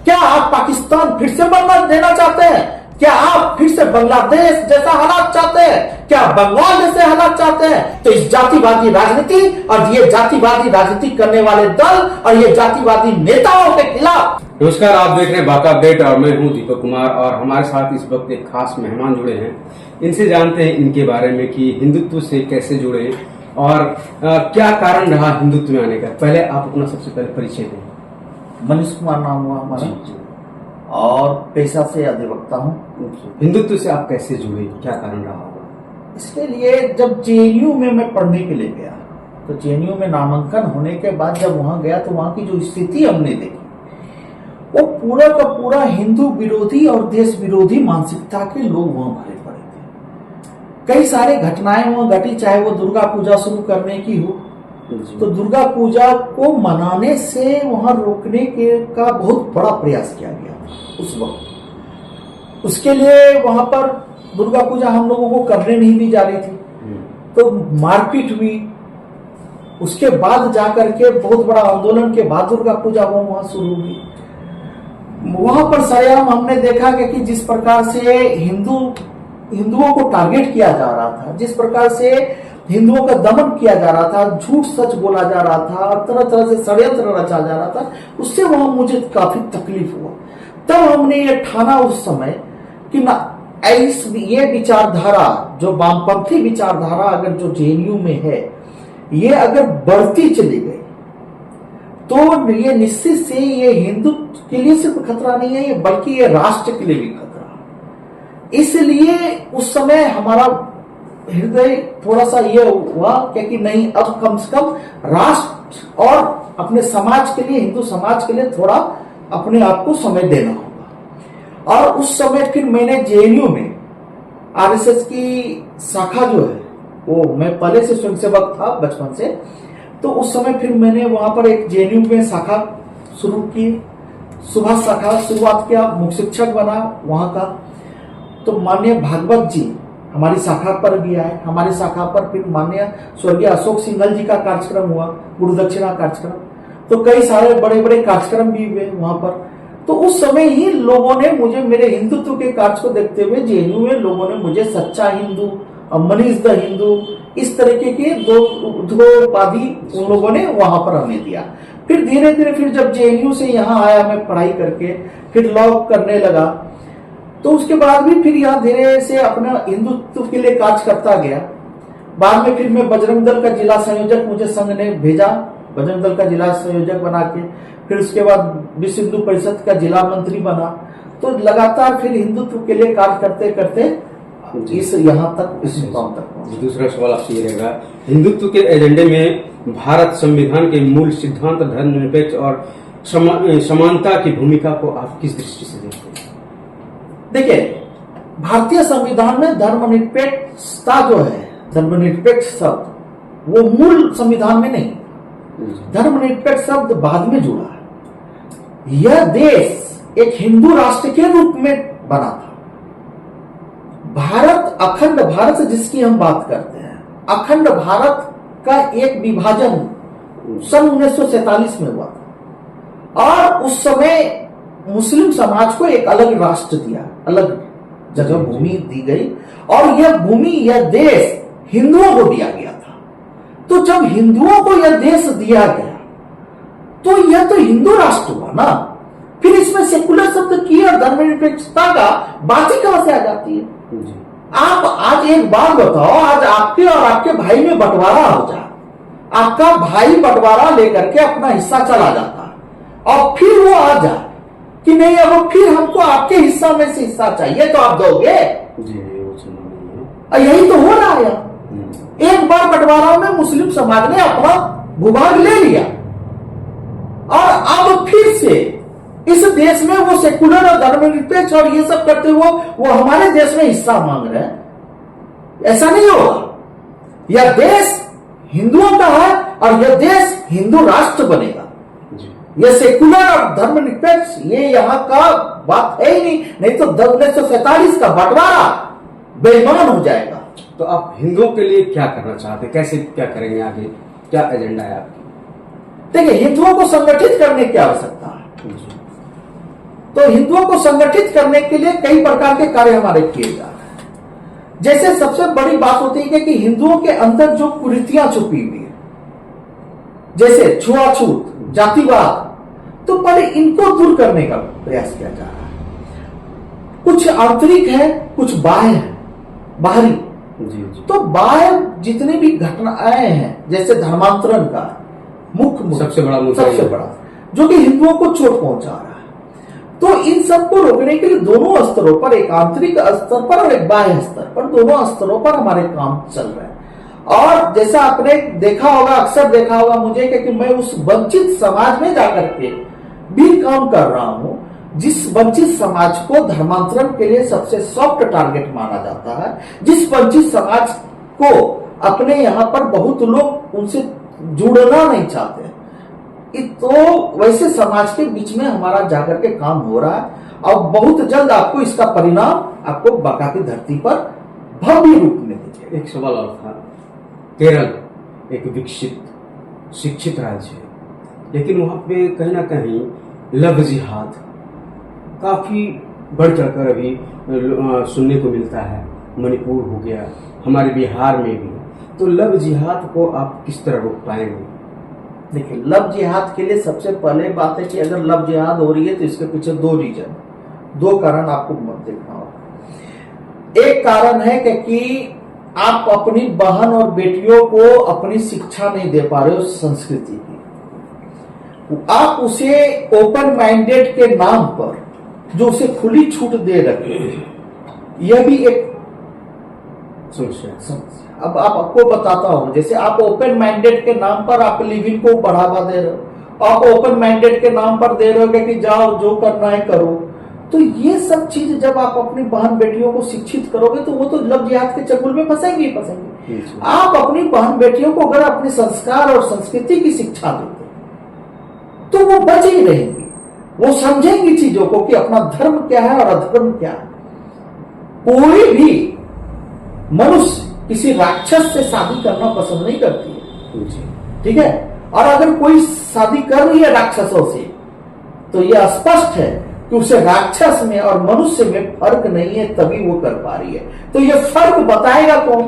क्या आप पाकिस्तान फिर से बनना देना चाहते हैं? क्या आप फिर से बांग्लादेश जैसा हालात चाहते हैं? क्या बंगाल जैसे हालात चाहते हैं? तो इस जातिवादी राजनीति और ये जातिवादी राजनीति करने वाले दल और ये जातिवादी नेताओं के खिलाफ। नमस्कार, आप देख रहे हैं बाका अपडेट और मैं हूं दीपक कुमार और हमारे साथ इस वक्त एक खास मेहमान जुड़े हैं। इनसे जानते हैं इनके बारे में कि हिंदुत्व से कैसे जुड़े और क्या कारण रहा हिंदुत्व में आने का। पहले आप अपना सबसे पहले परिचय दें। मनीष कुमार नाम हुआ हमारा और पेशा से अधिवक्ता हूँ। हिंदुत्व से आप कैसे जुड़े, क्या कारण रहा होगा? इसके लिए जब जेएनयू में मैं पढ़ने के लिए गया तो जेएनयू में नामांकन होने के बाद जब वहां गया तो वहां की जो स्थिति हमने देखी वो पूरा का पूरा हिंदू विरोधी और देश विरोधी मानसिकता के लोग वहां भरे पड़े थे। कई सारे घटनाएं वहां घटी, चाहे वो दुर्गा पूजा शुरू करने की हो तो दुर्गा पूजा को मनाने से वहां रोकने के का बहुत बड़ा प्रयास किया गया उस वक्त। उसके लिए वहां पर दुर्गा पूजा हम लोगों को करने नहीं दी जा रही थी तो मारपीट हुई। उसके बाद जाकर के बहुत बड़ा आंदोलन के बाद दुर्गा पूजा वो वहां शुरू हुई। वहां पर सरेआम हमने देखा कि जिस प्रकार से हिंदुओं को टारगेट किया जा रहा था, जिस प्रकार से हिंदुओं का दमन किया जा रहा था, झूठ सच बोला जा रहा था और तरह तरह से षड्यंत्र रचा जा रहा था, उससे वहां मुझे काफी तकलीफ हुआ। तब हमने ये ठाना उस समय कि ना ये विचारधारा जो वामपंथी विचारधारा अगर जो जेएनयू में है ये अगर बढ़ती चली गई तो ये निश्चित से ये हिंदुत्व के लिए सिर्फ खतरा नहीं है, ये बल्कि ये राष्ट्र के लिए भी खतरा है। इसलिए उस समय हमारा हृदय थोड़ा सा ये हुआ कि नहीं, अब कम से कम राष्ट्र और अपने समाज के लिए, हिंदू समाज के लिए थोड़ा अपने आप को समय देना होगा। और उस समय फिर मैंने जेएनयू में आरएसएस की शाखा जो है वो, मैं पहले से स्वयंसेवक था बचपन से, तो उस समय फिर मैंने वहां पर एक जेएनयू में शाखा शुरू की, सुबह शाखा शुरुआत किया, मुख्य शिक्षक बना वहां का। तो माननीय भागवत जी हमारी शाखा पर भी आए। हमारी शाखा पर फिर माननीय स्वर्गीय अशोक सिंघल जी का कार्यक्रम हुआ, गुरु दक्षिणा कार्यक्रम। तो कई सारे बड़े बड़े कार्यक्रम भी हुए वहां पर। तो उस समय ही लोगों ने मुझे, मेरे हिंदुत्व के कार्य को देखते हुए जेएनयू में लोगों ने मुझे सच्चा हिंदू, मनीष द हिंदू, इस तरीके के दो उपाधि उन लोगों ने वहां पर हमें दिया। फिर धीरे धीरे फिर जब जेएनयू से यहाँ आया मैं पढ़ाई करके, फिर लॉ करने लगा, तो उसके बाद भी फिर यहाँ धीरे से अपना हिंदुत्व के लिए कार्य करता गया। बाद में फिर मैं बजरंग दल का जिला संयोजक, मुझे संघ ने भेजा बजरंग दल का जिला संयोजक बना के। फिर उसके बाद विश्व हिंदू परिषद का जिला मंत्री बना। तो लगातार फिर हिंदुत्व के लिए कार्य करते करते इस यहाँ तक, इस मुकाम तक। दूसरा सवाल आपसे ये रहेगा, हिंदुत्व के एजेंडे में भारत संविधान के मूल सिद्धांत धर्मनिरपेक्ष और समानता की भूमिका को आप किस दृष्टि से देखते हैं? देखिए, भारतीय संविधान में धर्मनिरपेक्षता जो है, धर्मनिरपेक्ष शब्द वो मूल संविधान में नहीं, धर्मनिरपेक्ष शब्द बाद में जुड़ा है। यह देश एक हिंदू राष्ट्र के रूप में बना था। भारत, अखंड भारत जिसकी हम बात करते हैं, अखंड भारत का एक विभाजन सन 1947 में हुआ था और उस समय मुस्लिम समाज को एक अलग राष्ट्र दिया, अलग जगह भूमि दी गई और यह भूमि, यह देश हिंदुओं को दिया गया था। तो जब हिंदुओं को यह देश दिया गया तो यह तो हिंदू राष्ट्र हुआ ना। फिर इसमें सेकुलर शब्द की और धर्मनिरपेक्षता का बात ही कहां से आ जाती है? आप आज एक बात बताओ, आज आपके और आपके भाई में बंटवारा हो जाए, आपका भाई बंटवारा लेकर के अपना हिस्सा चला जाता है और फिर वो आ जाए कि नहीं अब फिर हमको आपके हिस्सा में से हिस्सा चाहिए, तो आप दोगे? यही तो हो रहा है। एक बार बंटवारा में मुस्लिम समाज ने अपना भूभाग ले लिया और अब फिर से इस देश में वो सेकुलर और धर्मनिरपेक्ष और ये सब करते हुए वो हमारे देश में हिस्सा मांग रहे हैं। ऐसा नहीं होगा। यह देश हिंदुओं का है और यह देश हिंदू राष्ट्र बनेगा। यह सेकुलर और धर्मनिरपेक्ष ये यहाँ का बात है ही नहीं तो 1947 का बंटवारा बेईमान हो जाएगा। तो आप हिंदुओं के लिए क्या करना चाहते हैं, कैसे क्या करेंगे आगे, क्या एजेंडा है आपकी? देखिए, हिंदुओं को संगठित करने की आवश्यकता है। तो हिंदुओं को संगठित करने के लिए कई प्रकार के कार्य हमारे किए जा रहे हैं। जैसे सबसे बड़ी बात होती है कि हिंदुओं के अंदर जो कुरीतियां छुपी हुई है, जैसे छुआछूत, जातिवाद, तो पहले इनको दूर करने का प्रयास किया जा रहा है। कुछ आंतरिक है, कुछ बाह्य है, बाहरी। जी। तो बाह्य जितनी भी घटनाएं हैं, जैसे धर्मांतरण का मुख्य सबसे बड़ा जो कि हिंदुओं को चोट पहुंचा रहा है, तो इन सबको रोकने के लिए दोनों स्तरों पर, एक आंतरिक स्तर पर और एक बाह्य स्तर पर, दोनों स्तरों पर हमारे काम चल रहे हैं। और जैसा आपने देखा होगा, अक्सर देखा होगा मुझे कि मैं उस वंचित समाज में जाकर के भी काम कर रहा हूं, जिस वंचित समाज को धर्मांतरण के लिए सबसे सॉफ्ट टारगेट माना जाता है, जिस वंचित समाज को अपने यहाँ पर बहुत लोग उनसे जुड़ना नहीं चाहते, तो वैसे समाज के बीच में हमारा जाकर के काम हो रहा है। और बहुत जल्द आपको इसका परिणाम आपको बाका की धरती पर भव्य रूप में दिखेगा। एक सवाल और था, केरल एक विकसित शिक्षित राज्य है, लेकिन वहां पे कहीं ना कहीं लव जिहाद काफी बढ़ चढ़कर अभी सुनने को मिलता है। मणिपुर हो गया, हमारे बिहार में भी। तो लव जिहाद को आप किस तरह रोक पाएंगे? देखिए, लव जिहाद के लिए सबसे पहले बात है कि अगर लव जिहाद हो रही है तो इसके पीछे दो कारण आपको देखना होगा। एक कारण है कि आप अपनी बहन और बेटियों को अपनी शिक्षा नहीं दे पा रहे हो संस्कृति की। आप उसे ओपन माइंडेड के नाम पर जो उसे खुली छूट दे रखे, यह भी एक समस्या। अब आपको बताता हूं, जैसे आप ओपन माइंडेड के नाम पर आप लिविंग को बढ़ावा दे रहे हो, आप ओपन माइंडेड के नाम पर दे रहे हो कि जाओ जो करना है करो। तो ये सब चीज जब आप अपनी बहन बेटियों को शिक्षित करोगे तो वो तो लव जिहाद के चंगुल में फंसेंगे ही फंसेंगे। आप अपनी बहन बेटियों को अगर अपने संस्कार और संस्कृति की शिक्षा दोगे तो वो बच ही रहेंगी, वो समझेंगी चीजों को कि अपना धर्म क्या है और अधर्म क्या है। कोई भी मनुष्य किसी राक्षस से शादी करना पसंद नहीं करती है, ठीक है। और अगर कोई शादी कर रही है राक्षसों से तो यह स्पष्ट है कि उसे राक्षस में और मनुष्य में फर्क नहीं है, तभी वो कर पा रही है। तो यह फर्क बताएगा कौन?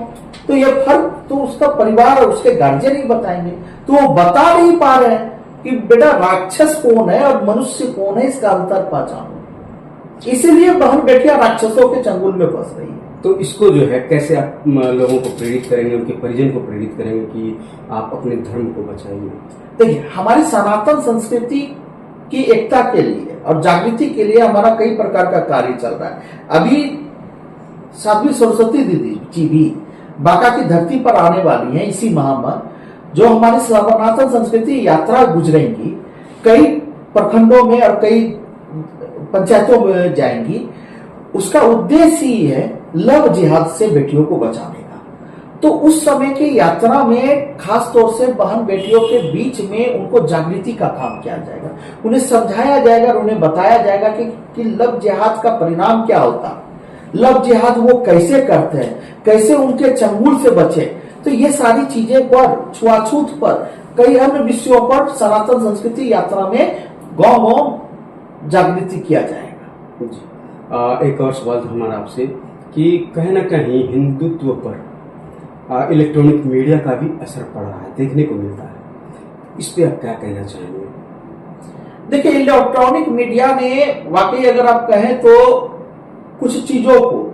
तो यह फर्क तो उसका परिवार और उसके गार्जियन ही बताएंगे। तो वो बता नहीं पा रहे हैं कि बेटा राक्षस कौन है और मनुष्य कौन है, इसका अंतर पहचानो। इसीलिए बहन बेटियां राक्षसों के चंगुल में फंस रही है। तो इसको जो है कैसे आप लोगों को प्रेरित करेंगे, उनके परिजन को प्रेरित करेंगे कि आप अपने धर्म को बचाइए? देखिए, हमारी सनातन संस्कृति की एकता के लिए और जागृति के लिए हमारा कई प्रकार का कार्य चल रहा है। अभी साध्वी सरस्वती दीदी जी भी बाका की धरती पर आने वाली हैं इसी माह में, जो हमारी सनातन संस्कृति यात्रा गुजरेंगी, कई प्रखंडों में और कई पंचायतों में जाएंगी। उसका उद्देश्य ही है लव जिहाद से बेटियों को बचाने का। तो उस समय की यात्रा में खास तौर से बहन बेटियों के बीच में उनको जागृति का काम किया जाएगा, उन्हें समझाया जाएगा और उन्हें बताया जाएगा कि लव जिहाद का परिणाम क्या होता है, लव जिहाद वो कैसे करते हैं, कैसे उनके चंगुल से बचे। तो ये सारी चीजें पर, छुआछूत पर, कई अन्य विषयों पर सनातन संस्कृति यात्रा में गांव जागृति किया जाएगा। एक और सवाल था हमारा आपसे कि कहीं ना कहीं हिंदुत्व पर इलेक्ट्रॉनिक मीडिया का भी असर पड़ रहा है, देखने को मिलता है। इस पे आप क्या कहना चाहेंगे? देखिए, इलेक्ट्रॉनिक मीडिया ने वाकई अगर आप कहें तो कुछ चीजों को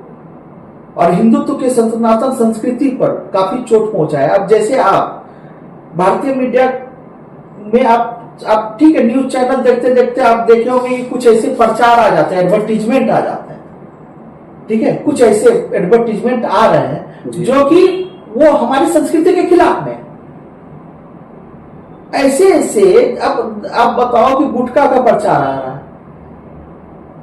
और हिंदुत्व के सनातन संस्कृति पर काफी चोट पहुंचाया। अब जैसे आप भारतीय मीडिया में आप ठीक है, न्यूज चैनल देखते देखते आप देखे होंगे कुछ ऐसे प्रचार आ जाते हैं, एडवर्टीजमेंट आ जाते हैं, ठीक है, कुछ ऐसे एडवर्टीजमेंट आ रहे हैं जो कि वो हमारी संस्कृति के खिलाफ में। ऐसे अब आप बताओ कि गुटखा का प्रचार आ रहा है,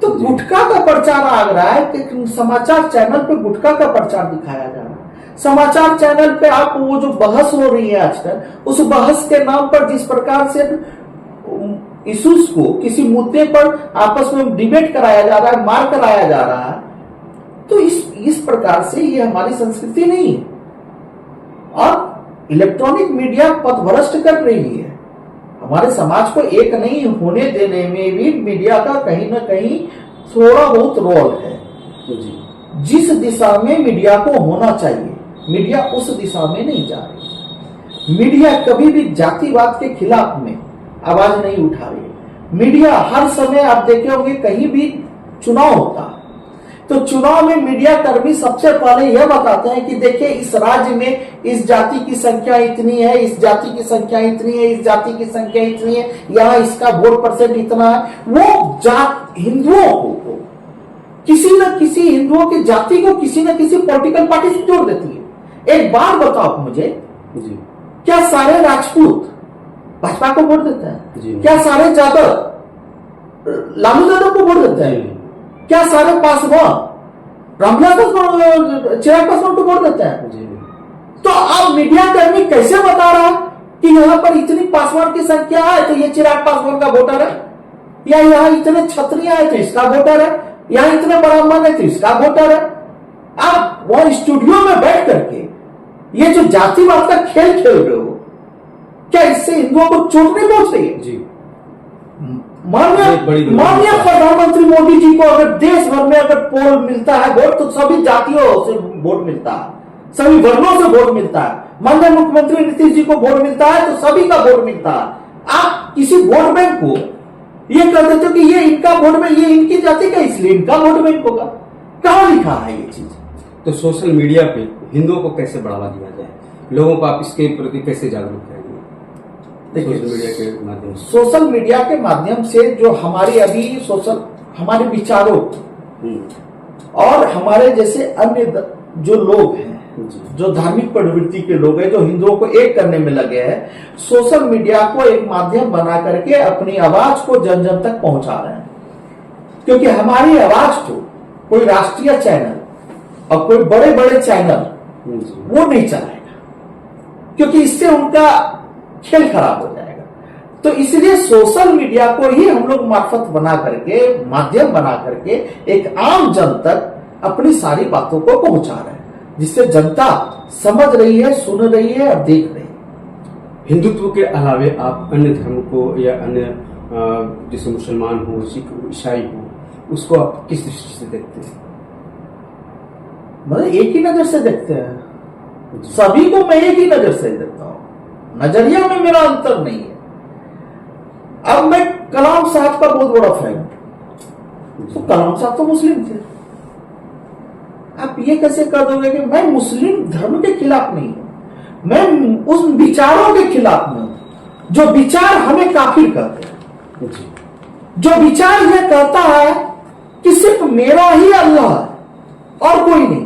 तो गुटखा का प्रचार आ रहा है कि समाचार चैनल पे गुटखा का प्रचार दिखाया जा रहा है। समाचार चैनल पे आप वो जो बहस हो रही है आजकल, उस बहस के नाम पर जिस प्रकार से इश्यूज को, किसी मुद्दे पर आपस में डिबेट कराया जा रहा है, मार कराया जा रहा है, तो इस प्रकार से ये हमारी संस्कृति नहीं है। और इलेक्ट्रॉनिक मीडिया पथभ्रष्ट कर रही है हमारे समाज को एक नहीं होने देने में भी मीडिया का कहीं ना कहीं थोड़ा बहुत रोल है। जी। जिस दिशा में मीडिया को होना चाहिए, मीडिया उस दिशा में नहीं जा रही। मीडिया कभी भी जातिवाद के खिलाफ में आवाज नहीं उठा रही। मीडिया हर समय आप देखे होंगे, कहीं भी चुनाव होता है तो चुनाव में मीडिया कर्मी सबसे पहले यह बताते हैं कि देखिए इस राज्य में इस जाति की संख्या इतनी है, इस जाति की संख्या इतनी है, इस जाति की संख्या इतनी है, यहाँ इसका वोट परसेंट इतना है। वो जात हिंदुओं को किसी न किसी हिंदुओं की जाति को किसी न किसी पॉलिटिकल पार्टी से जोड़ देती है। एक बार बताओ मुझे, जी। क्या सारे राजपूत भाजपा को वोट देते हैं? जी। क्या सारे यादव लालू यादव को वोट देते हैं? क्या सारे पासवान रामविलास पासवान, चिराग पासवान को वोट देते हैं? जी। तो अब मीडिया कर्मी कैसे बता रहा है कि यहाँ पर इतनी पासवान की संख्या है तो ये चिराग पासवान का वोटर है, या यहाँ इतने क्षत्रिय है तो इसका वोटर है, यहाँ इतने ब्राह्मण है तो इसका वोटर है? आप वहां स्टूडियो में बैठ करके ये जो जातिवाद का खेल खेल रहे हो, क्या इससे हिंदुओं को चोट नहीं पहुंच रही है? जी। माननीय प्रधानमंत्री मोदी जी को अगर देश भर में अगर पोल मिलता है वोट, तो सभी जातियों से वोट मिलता है, सभी वर्णों से वोट मिलता है। माननीय मुख्यमंत्री नीतीश जी को वोट मिलता है तो सभी का वोट मिलता है। आप किसी वोट बैंक को ये कह देते हो कि ये इनका वोट बैंक, ये इनकी जाति का इसलिए इनका वोट बैंक होगा। कहां लिखा है ये चीज? तो सोशल मीडिया पे हिंदुओं को कैसे बढ़ावा दिया जाए, लोगों को आप इसके प्रति कैसे जागरूक करेंगे? सोशल मीडिया के माध्यम से, सोशल मीडिया के माध्यम से जो हमारी अभी हमारे विचारों और हमारे जैसे अन्य जो लोग हैं, जो धार्मिक प्रवृत्ति के लोग हैं, जो हिंदुओं को एक करने में लगे हैं, सोशल मीडिया को एक माध्यम बना करके अपनी आवाज को जन जन तक पहुंचा रहे हैं। क्योंकि हमारी आवाज को कोई राष्ट्रीय चैनल और कोई बड़े बड़े चैनल वो नहीं चलाएगा, क्योंकि इससे उनका खेल खराब हो जाएगा। तो इसलिए सोशल मीडिया को ही हम लोग मार्फत बना करके, माध्यम बना करके एक आम जन तक अपनी सारी बातों को पहुंचा रहे हैं, जिससे जनता समझ रही है, सुन रही है और देख रही है। हिंदुत्व के अलावे आप अन्य धर्म को या अन्य जैसे मुसलमान हो, सिख हो, ईसाई हो, उसको आप किस दृष्टि से देखते हैं? मतलब एक ही नजर से देखते हैं, सभी को मैं एक ही नजर से देखता हूं, नजरिया में मेरा अंतर नहीं है। अब मैं कलाम साहब का बहुत बड़ा फैन हूं, तो कलाम साहब तो मुस्लिम थे। आप ये कैसे कर दोगे कि मैं मुस्लिम धर्म के खिलाफ नहीं हूं, मैं उस विचारों के खिलाफ में हूं जो विचार हमें काफिर कहते हैं, जो विचार यह कहता है कि सिर्फ मेरा ही अल्लाह है और कोई नहीं,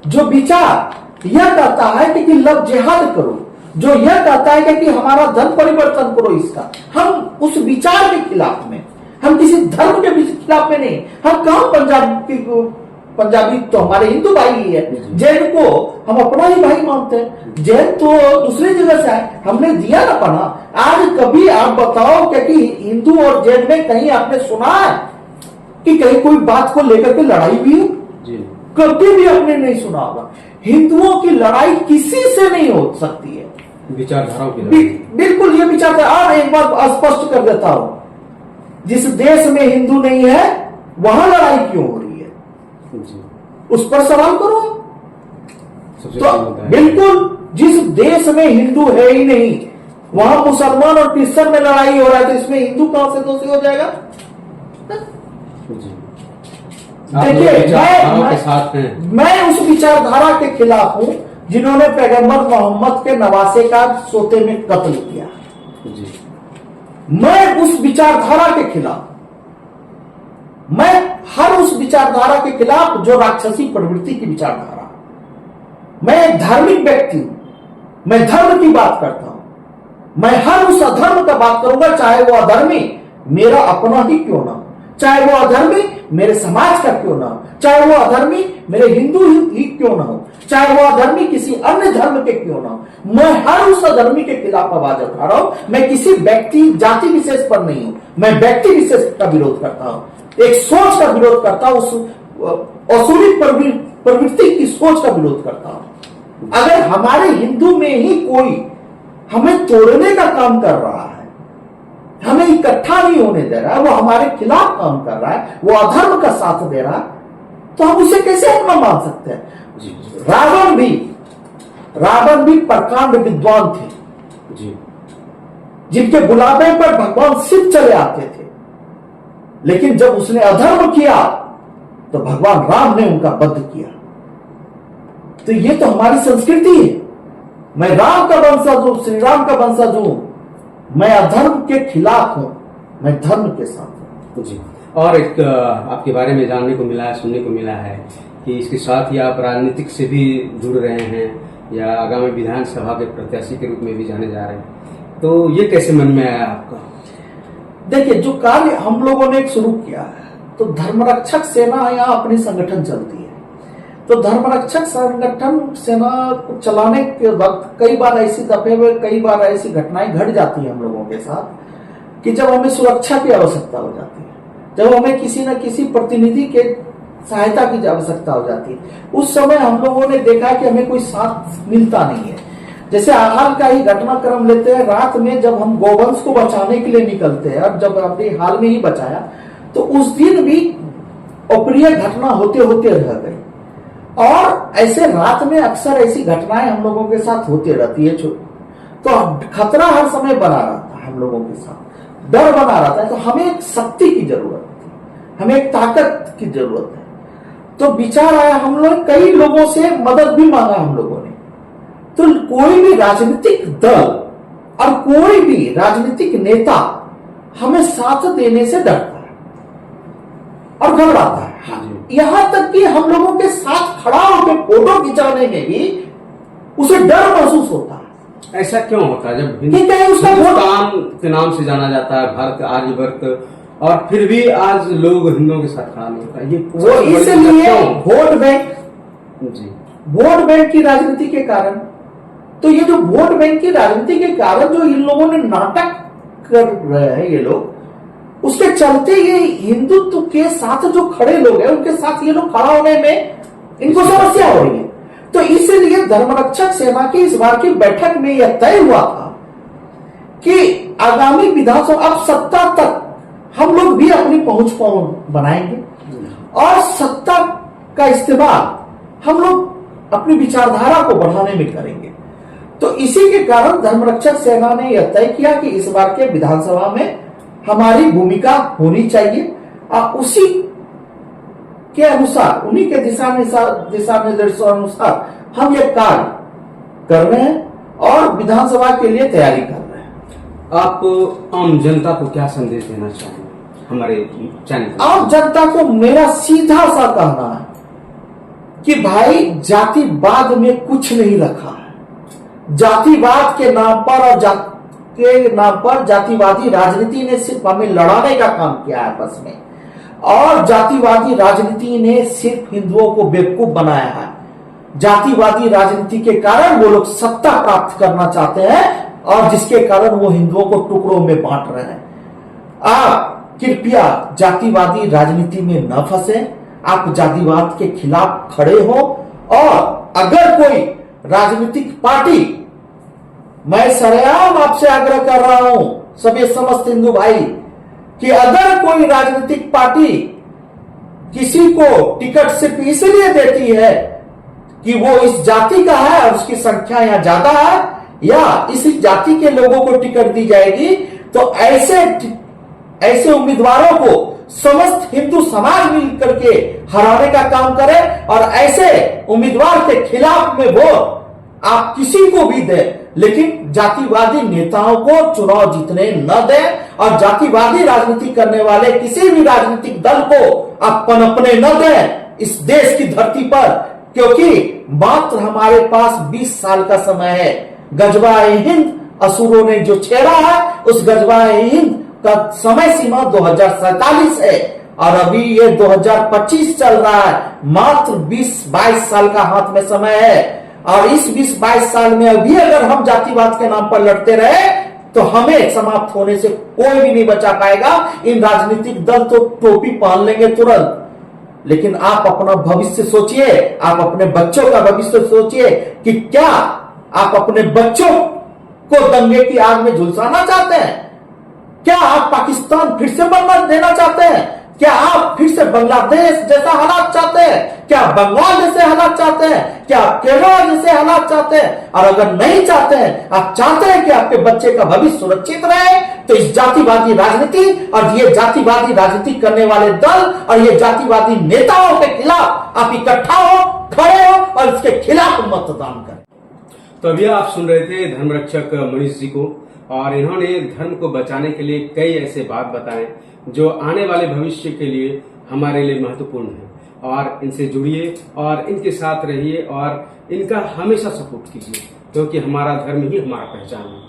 जो विचार यह कहता है कि लव जिहाद करो, जो यह कहता है कि हमारा धर्म परिवर्तन करो इसका, हम उस विचार के खिलाफ में, हम किसी धर्म के खिलाफ में नहीं। हम कहां पंजाबी तो हमारे हिंदू भाई ही है, जैन को हम अपना ही भाई मानते हैं, जैन तो दूसरी जगह से आए, हमने दिया ना पना। आज कभी आप बताओ कि हिंदू और जैन में कहीं आपने सुना है कि कहीं कोई बात को लेकर के लड़ाई भी हो? कभी भी आपने नहीं सुना होगा। हिंदुओं की लड़ाई किसी से नहीं हो सकती है, विचारधाराओं की लड़ाई। बिल्कुल ये विचारधारा। और एक बात स्पष्ट कर देता हूं, जिस देश में हिंदू नहीं है वहां लड़ाई क्यों हो रही है, उस पर सवाल करो। तो बिल्कुल जिस देश में हिंदू है ही नहीं वहां मुसलमान और क्रिश्चियन में लड़ाई हो रहा है, तो इसमें हिंदू कहां से दोषी हो जाएगा? देखिए मैं उस विचारधारा के खिलाफ हूं जिन्होंने पैगंबर मोहम्मद के नवासे का सोते में कत्ल किया। मैं उस विचारधारा के खिलाफ, मैं हर उस विचारधारा के खिलाफ जो राक्षसी प्रवृत्ति की विचारधारा। मैं एक धार्मिक व्यक्ति हूं, मैं धर्म की बात करता हूं, मैं हर उस अधर्म का बात करूंगा, चाहे वो अधर्मी मेरा अपना ही क्यों ना हो, चाहे वो अधर्मी मेरे समाज का क्यों ना हो, चाहे वो अधर्मी मेरे हिंदू ही क्यों ना हो, चाहे वो अधर्मी किसी अन्य धर्म के क्यों ना हो। मैं हर उस अधर्मी के खिलाफ आवाज उठा रहा हूं। मैं किसी व्यक्ति जाति विशेष पर नहीं हूं, मैं व्यक्ति विशेष का विरोध करता हूं, एक सोच का विरोध करता हूं, उस असुरी प्रवृत्ति की सोच का विरोध करता हूं। अगर हमारे हिंदू में ही कोई हमें तोड़ने का काम कर रहा है, हमें इकट्ठा नहीं होने दे रहा है, वो हमारे खिलाफ काम कर रहा है, वो अधर्म का साथ दे रहा है, तो हम उसे कैसे अपना मान सकते हैं? रावण भी प्रकांड विद्वान थे जी, जिनके बुलावे पर भगवान शिव चले आते थे, लेकिन जब उसने अधर्म किया तो भगवान राम ने उनका वध किया। तो ये तो हमारी संस्कृति है। मैं राम का वंशज हूं, श्री राम का वंशज हूं, मैं अधर्म के खिलाफ हूं, मैं धर्म के साथ हूं। जी। और एक आपके बारे में जानने को मिला है, सुनने को मिला है कि इसके साथ ही आप राजनीतिक से भी जुड़ रहे हैं या आगामी विधानसभा के प्रत्याशी के रूप में भी जाने जा रहे हैं, तो ये कैसे मन में आया आपका? देखिए, जो कार्य हम लोगों ने शुरू किया है, तो धर्मरक्षक सेना यहाँ अपनी संगठन चलती है, तो धर्मरक्षक संगठन सेना को चलाने के वक्त कई बार ऐसी दफे में कई बार ऐसी घटनाएं घट जाती है हम लोगों के साथ कि जब हमें सुरक्षा की आवश्यकता हो जाती है, जब हमें किसी न किसी प्रतिनिधि के सहायता की आवश्यकता हो जाती है, उस समय हम लोगों ने देखा कि हमें कोई साथ मिलता नहीं है। जैसे हाल का ही घटनाक्रम लेते हैं, रात में जब हम गोवंश को बचाने के लिए निकलते हैं, और जब अभी हाल में ही बचाया, तो उस दिन भी अप्रिय घटना होते होते रह गई। और ऐसे रात में अक्सर ऐसी घटनाएं हम लोगों के साथ होती रहती है, तो खतरा हर समय बना रहता है, हम लोगों के साथ डर बना रहता है। तो हमें एक शक्ति की जरूरत है, हमें एक ताकत की जरूरत है। तो विचार आया, हम लोग कई लोगों से मदद भी मांगा हम लोगों ने, तो कोई भी राजनीतिक दल और कोई भी राजनीतिक नेता हमें साथ देने से डरता है और घबराता है। यहां तक कि हम लोगों के साथ खड़ा होकर फोटो खिंचाने में भी उसे डर महसूस होता है। ऐसा क्यों होता है? जब उसका हिंदुस्तान के नाम से जाना जाता है, भारत आर्यवर्त, और फिर भी आज लोग हिंदुओं के साथ खड़ा नहीं होता है, ये वो इसलिए वोट बैंक, जी, वोट बैंक की राजनीति के कारण। तो ये जो वोट बैंक की राजनीति के कारण जो इन लोगों ने नाटक कर रहे हैं ये लोग, उसके चलते ये हिंदुत्व के साथ जो खड़े लोग हैं उनके साथ ये लोग खड़ा होने में इनको समस्या हो रही है। तो इसलिए धर्मरक्षक सेना की इस बार की बैठक में यह तय हुआ था कि आगामी विधानसभा, अब सत्ता तक हम लोग भी अपनी पहुंच बनाएंगे और सत्ता का इस्तेमाल हम लोग अपनी विचारधारा को बढ़ाने में करेंगे। तो इसी के कारण धर्मरक्षक सेना ने यह तय किया कि इस बार के विधानसभा में हमारी भूमिका होनी चाहिए, और उसी के अनुसार, उन्हीं के दिशा निर्देशों अनुसार हम ये कार्य कर रहे हैं और विधानसभा के लिए तैयारी कर रहे हैं। आप आम जनता को क्या संदेश देना चाहेंगे हमारे चैनल? आम जनता को मेरा सीधा सा कहना है कि भाई, जातिवाद में कुछ नहीं रखा है। जातिवाद के नाम पर और जातिवादी राजनीति ने सिर्फ हमें लड़ाने का काम किया है आपस में, और जातिवादी राजनीति ने सिर्फ हिंदुओं को बेवकूफ बनाया है। जातिवादी राजनीति के कारण वो लोग सत्ता प्राप्त करना चाहते हैं और जिसके कारण वो हिंदुओं को टुकड़ों में बांट रहे हैं। आप कृपया जातिवादी राजनीति में न फंसे, आप जातिवाद के खिलाफ खड़े हो, और अगर कोई राजनीतिक पार्टी, मैं सरेआम आपसे आग्रह कर रहा हूं सभी समस्त हिंदू भाई, कि अगर कोई राजनीतिक पार्टी किसी को टिकट सिर्फ इसलिए देती है कि वो इस जाति का है और उसकी संख्या यहां ज्यादा है, या इस जाति के लोगों को टिकट दी जाएगी, तो ऐसे उम्मीदवारों को समस्त हिंदू समाज मिलकर के हराने का काम करे, और ऐसे उम्मीदवार के खिलाफ में वोट आप किसी को भी दें, लेकिन जातिवादी नेताओं को चुनाव जीतने न दें, और जातिवादी राजनीति करने वाले किसी भी राजनीतिक दल को आप पनपने न दें इस देश की धरती पर, क्योंकि मात्र हमारे पास 20 साल का समय है। गजवा-ए हिंद असुरों ने जो छेड़ा है, उस गजवा-ए हिंद का समय सीमा 2047 है, और अभी ये 2025 चल रहा है। मात्र 20-22 साल का हाथ में समय है, और इस 20-22 साल में अभी अगर हम जातिवाद के नाम पर लड़ते रहे तो हमें समाप्त होने से कोई भी नहीं बचा पाएगा। इन राजनीतिक दल तो टोपी पहन लेंगे तुरंत, लेकिन आप अपना भविष्य सोचिए, आप अपने बच्चों का भविष्य सोचिए कि क्या आप अपने बच्चों को दंगे की आग में झुलसाना चाहते हैं? क्या आप पाकिस्तान फिर से बनना देना चाहते हैं? क्या आप फिर से बांग्लादेश जैसा हालात चाहते हैं? क्या बंगाल जैसे हालात चाहते हैं? क्या केरल जैसे हालात चाहते हैं? और अगर नहीं चाहते हैं, आप चाहते हैं कि आपके बच्चे का भविष्य सुरक्षित रहे, तो इस जातिवादी राजनीति और ये जातिवादी राजनीति करने वाले दल और ये जातिवादी नेताओं के खिलाफ आप इकट्ठा हो, खड़े हो और इसके खिलाफ मतदान करें। तो अभी आप सुन रहे थे धर्मरक्षक मनीष जी को, और इन्होंने धर्म को बचाने के लिए कई ऐसे बात बताए जो आने वाले भविष्य के लिए हमारे लिए महत्वपूर्ण है। और इनसे जुड़िए और इनके साथ रहिए और इनका हमेशा सपोर्ट कीजिए, क्योंकि हमारा धर्म ही हमारा पहचान है।